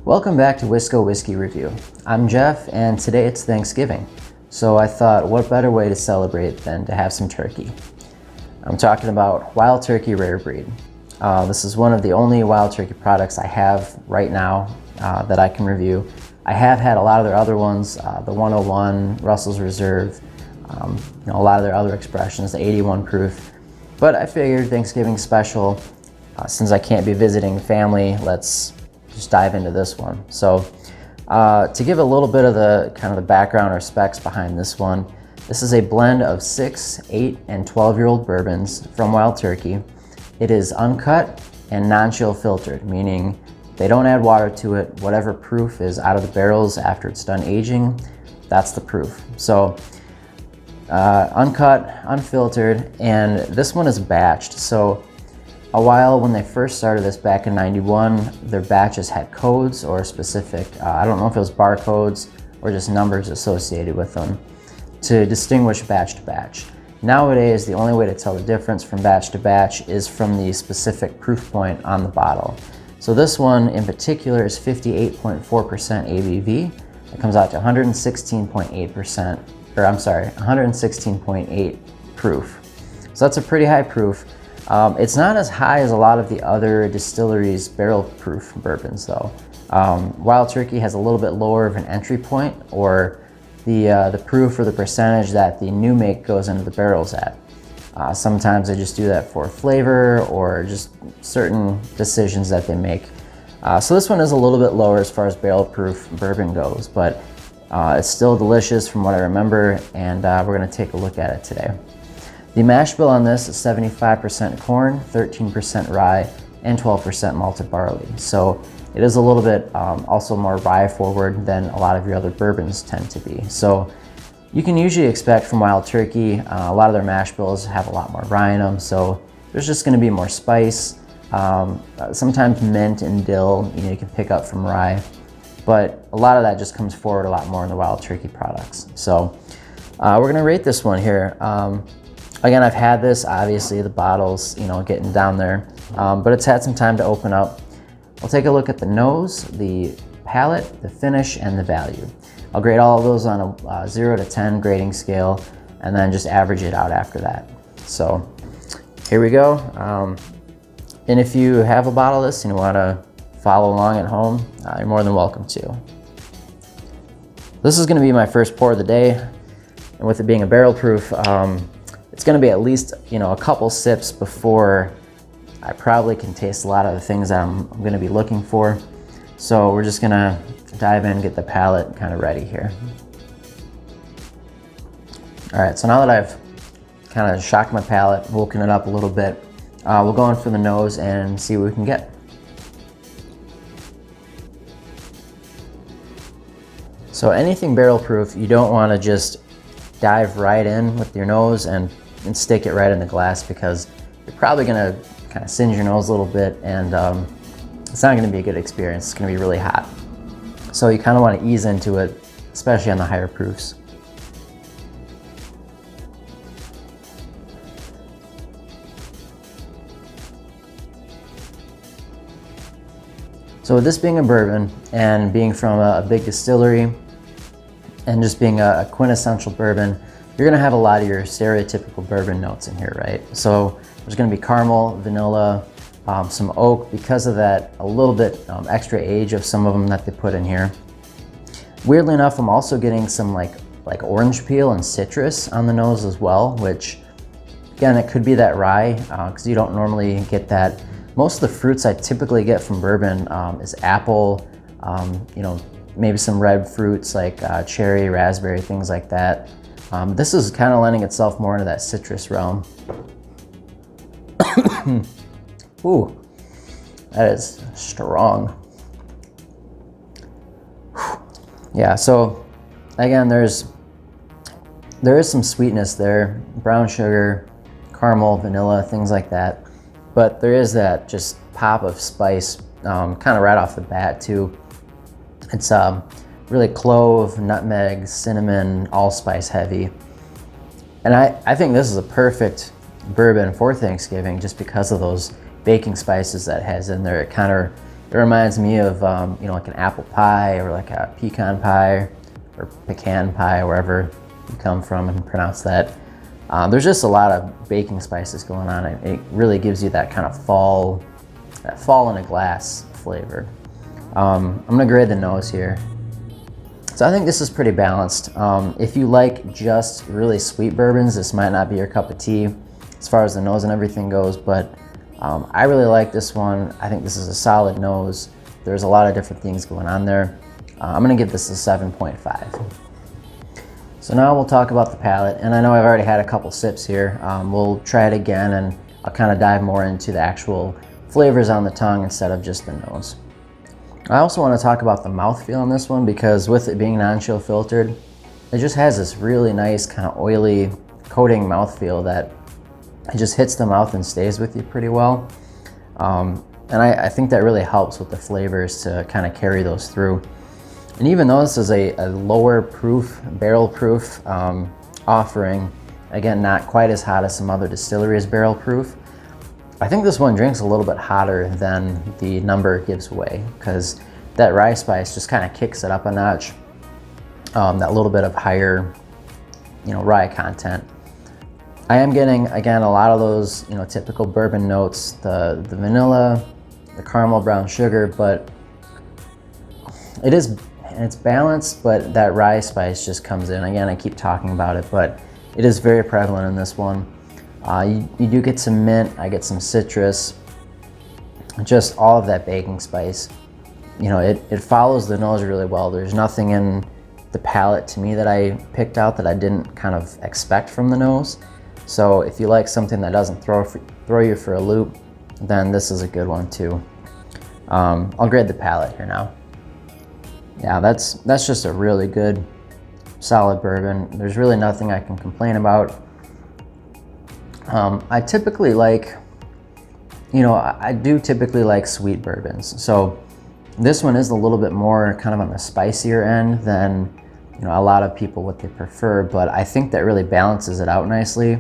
Welcome back to Wisco Whiskey Review. I'm Jeff, and today it's Thanksgiving. So I thought, what better way to celebrate than to have some turkey? I'm talking about Wild Turkey Rare Breed. This is one of the only Wild Turkey products I have right now that I can review. I have had a lot of their other ones, the 101, Russell's Reserve, a lot of their other expressions, the 81 proof. But I figured Thanksgiving special, since I can't be visiting family, let's just dive into this one. So to give a little bit of the kind of the background or specs behind this one, this is a blend of 6, 8, and 12-year-old bourbons from Wild Turkey. It is uncut and non-chill filtered, meaning they don't add water to it. Whatever proof is out of the barrels after it's done aging, that's the proof. So uncut, unfiltered, and this one is batched. So a while when they first started this back in 91, their batches had codes or specific, I don't know if it was barcodes or just numbers associated with them to distinguish batch to batch. Nowadays, the only way to tell the difference from batch to batch is from the specific proof point on the bottle. So this one in particular is 58.4% ABV. It comes out to 116.8 proof. So that's a pretty high proof. It's not as high as a lot of the other distilleries' barrel proof bourbons though. Wild Turkey has a little bit lower of an entry point, or the proof or the percentage that the new make goes into the barrels at. Sometimes they just do that for flavor or just certain decisions that they make. So this one is a little bit lower as far as barrel proof bourbon goes, but it's still delicious from what I remember, and we're gonna take a look at it today. The mash bill on this is 75% corn, 13% rye, and 12% malted barley. So it is a little bit also more rye forward than a lot of your other bourbons tend to be. So you can usually expect from Wild Turkey, a lot of their mash bills have a lot more rye in them, so there's just gonna be more spice. Sometimes mint and dill, you can pick up from rye, but a lot of that just comes forward a lot more in the Wild Turkey products. So we're gonna rate this one here. Again, I've had this, obviously the bottle's getting down there, but it's had some time to open up. We'll take a look at the nose, the palate, the finish, and the value. I'll grade all of those on a 0 to 10 grading scale, and then just average it out after that. So here we go. And if you have a bottle of this and you want to follow along at home, you're more than welcome to. This is going to be my first pour of the day, and with it being a barrel proof, it's going to be at least a couple sips before I probably can taste a lot of the things that I'm going to be looking for. So we're just going to dive in, get the palate kind of ready here. All right, so now that I've kind of shocked my palate, woken it up a little bit, we'll go in for the nose and see what we can get. So anything barrel proof, you don't want to just dive right in with your nose and stick it right in the glass, because you're probably going to kind of singe your nose a little bit, and it's not going to be a good experience. It's going to be really hot. So you kind of want to ease into it, especially on the higher proofs. So with this being a bourbon and being from a big distillery and just being a quintessential bourbon, you're gonna have a lot of your stereotypical bourbon notes in here, right? So there's gonna be caramel, vanilla, some oak, because of that a little bit extra age of some of them that they put in here. Weirdly enough, I'm also getting some like orange peel and citrus on the nose as well, which again, it could be that rye, because you don't normally get that. Most of the fruits I typically get from bourbon is apple, maybe some red fruits like cherry, raspberry, things like that. This is kind of lending itself more into that citrus realm. Ooh, that is strong. Yeah, so again, there is some sweetness there, brown sugar, caramel, vanilla, things like that. But there is that just pop of spice kind of right off the bat too. It's really clove, nutmeg, cinnamon, allspice heavy. And I think this is a perfect bourbon for Thanksgiving just because of those baking spices that it has in there. It kind of It reminds me of, you know, like an apple pie or like a pecan pie or pecan pie, wherever you come from and pronounce that. There's just a lot of baking spices going on. It really gives you that kind of fall in a glass flavor. I'm gonna grade the nose here. So I think this is pretty balanced. If you like just really sweet bourbons, this might not be your cup of tea as far as the nose and everything goes, but I really like this one. I think this is a solid nose. There's a lot of different things going on there. I'm gonna give this a 7.5. So now we'll talk about the palate, and I know I've already had a couple sips here. We'll try it again, and I'll kind of dive more into the actual flavors on the tongue instead of just the nose. I also want to talk about the mouthfeel on this one, because with it being non-chill filtered, it just has this really nice kind of oily coating mouthfeel that it just hits the mouth and stays with you pretty well. And I think that really helps with the flavors to kind of carry those through. And even though this is a lower proof, barrel proof offering, again, not quite as hot as some other distilleries barrel proof, I think this one drinks a little bit hotter than the number gives away, because that rye spice just kind of kicks it up a notch. That little bit of higher, you know, rye content. I am getting, again, a lot of those, you know, typical bourbon notes, the vanilla, the caramel brown sugar, but it's balanced, but that rye spice just comes in. Again, I keep talking about it, but it is very prevalent in this one. You do get some mint, I get some citrus, just all of that baking spice. You know, it follows the nose really well. There's nothing in the palate to me that I picked out that I didn't kind of expect from the nose. So if you like something that doesn't throw you for a loop, then this is a good one too. I'll grade the palate here now. Yeah, that's just a really good, solid bourbon. There's really nothing I can complain about. I typically like, you know, I do typically like sweet bourbons. So this one is a little bit more kind of on the spicier end than, you know, a lot of people what they prefer, but I think that really balances it out nicely.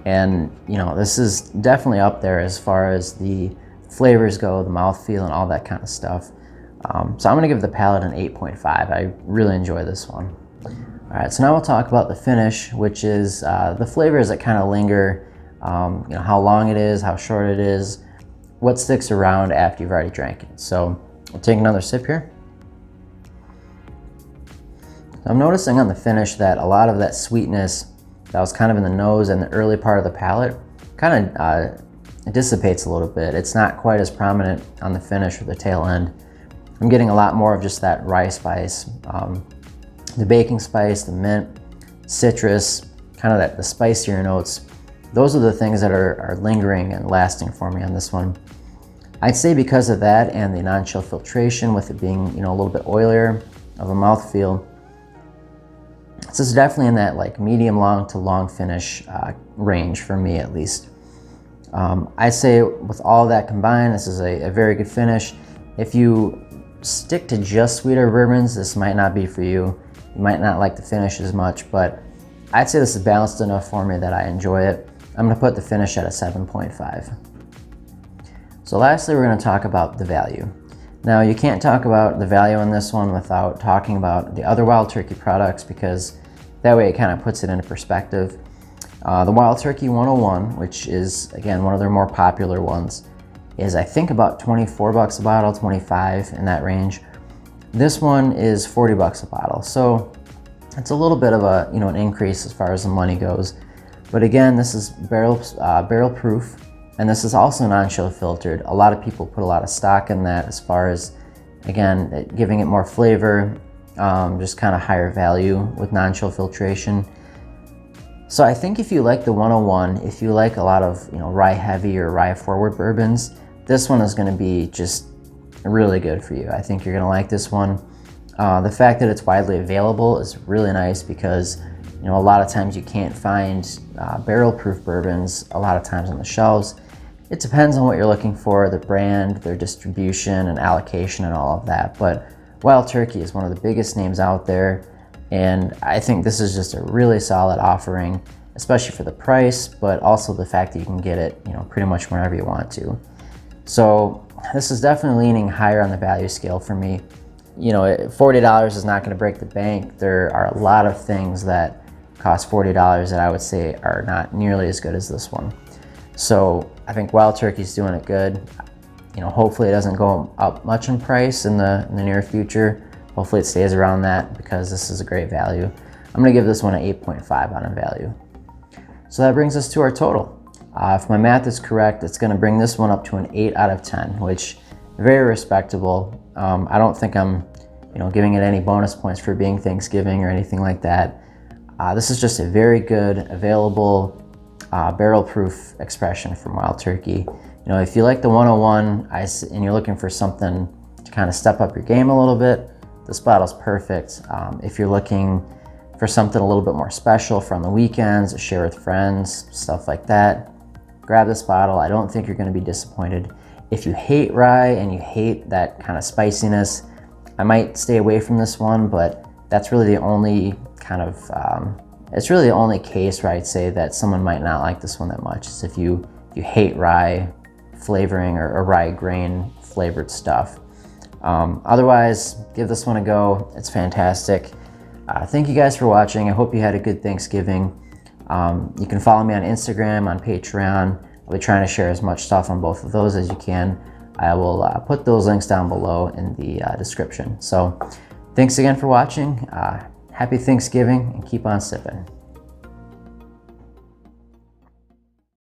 And, you know, this is definitely up there as far as the flavors go, the mouthfeel and all that kind of stuff. So I'm gonna give the palate an 8.5. I really enjoy this one. All right, so now we'll talk about the finish, which is the flavors that kind of linger, you know, how long it is, how short it is, what sticks around after you've already drank it. So we'll take another sip here. I'm noticing on the finish that a lot of that sweetness that was kind of in the nose and the early part of the palate kind of it dissipates a little bit. It's not quite as prominent on the finish or the tail end. I'm getting a lot more of just that rye spice. The baking spice, the mint, citrus, kind of the spicier notes. Those are the things that are lingering and lasting for me on this one. I'd say because of that and the non-chill filtration, with it being, you know, a little bit oilier of a mouthfeel, this is definitely in that like medium long to long finish range for me at least. I'd say with all of that combined, this is a very good finish. If you stick to just sweeter bourbons, this might not be for you. You might not like the finish as much, but I'd say this is balanced enough for me that I enjoy it. I'm gonna put the finish at a 7.5. So lastly, we're gonna talk about the value. Now, you can't talk about the value on this one without talking about the other Wild Turkey products, because that way it kind of puts it into perspective. The Wild Turkey 101, which is, again, one of their more popular ones, is I think about 24 bucks a bottle, 25 in that range. This one is 40 bucks a bottle. So it's a little bit of a, you know, an increase as far as the money goes. But again, this is barrel proof, and this is also non-chill filtered. A lot of people put a lot of stock in that as far as, again, giving it more flavor, just kind of higher value with non-chill filtration. So I think if you like the 101, if you like a lot of, you know, rye heavy or rye forward bourbons, this one is going to be just really good for you. I think you're going to like this one. The fact that it's widely available is really nice, because, you know, a lot of times you can't find barrel proof bourbons a lot of times on the shelves. It depends on what you're looking for, the brand, their distribution and allocation and all of that. But Wild Turkey is one of the biggest names out there, and I think this is just a really solid offering, especially for the price, but also the fact that you can get it, you know, pretty much whenever you want to. So this is definitely leaning higher on the value scale for me. You know, $40 is not going to break the bank. There are a lot of things that cost $40 that I would say are not nearly as good as this one. So I think Wild Turkey's doing it good. You know, hopefully it doesn't go up much in price in the near future. Hopefully it stays around that because this is a great value. I'm gonna give this one an 8.5 on a value. So that brings us to our total. If my math is correct, it's gonna bring this one up to an 8 out of 10, which very respectable. I don't think I'm, you know, giving it any bonus points for being Thanksgiving or anything like that. This is just a very good, available, barrel-proof expression from Wild Turkey. You know, if you like the 101 and you're looking for something to kind of step up your game a little bit, this bottle's perfect. If you're looking for something a little bit more special for on the weekends, share with friends, stuff like that, grab this bottle. I don't think you're going to be disappointed. If you hate rye and you hate that kind of spiciness, I might stay away from this one, but that's really the only kind of, it's really the only case where I'd say that someone might not like this one that much, is if you hate rye flavoring or rye grain flavored stuff. Otherwise, give this one a go. It's fantastic. Thank you guys for watching. I hope you had a good Thanksgiving. You can follow me on Instagram, on Patreon. I'll be trying to share as much stuff on both of those as you can. I will put those links down below in the description. So thanks again for watching. Happy Thanksgiving and keep on sipping.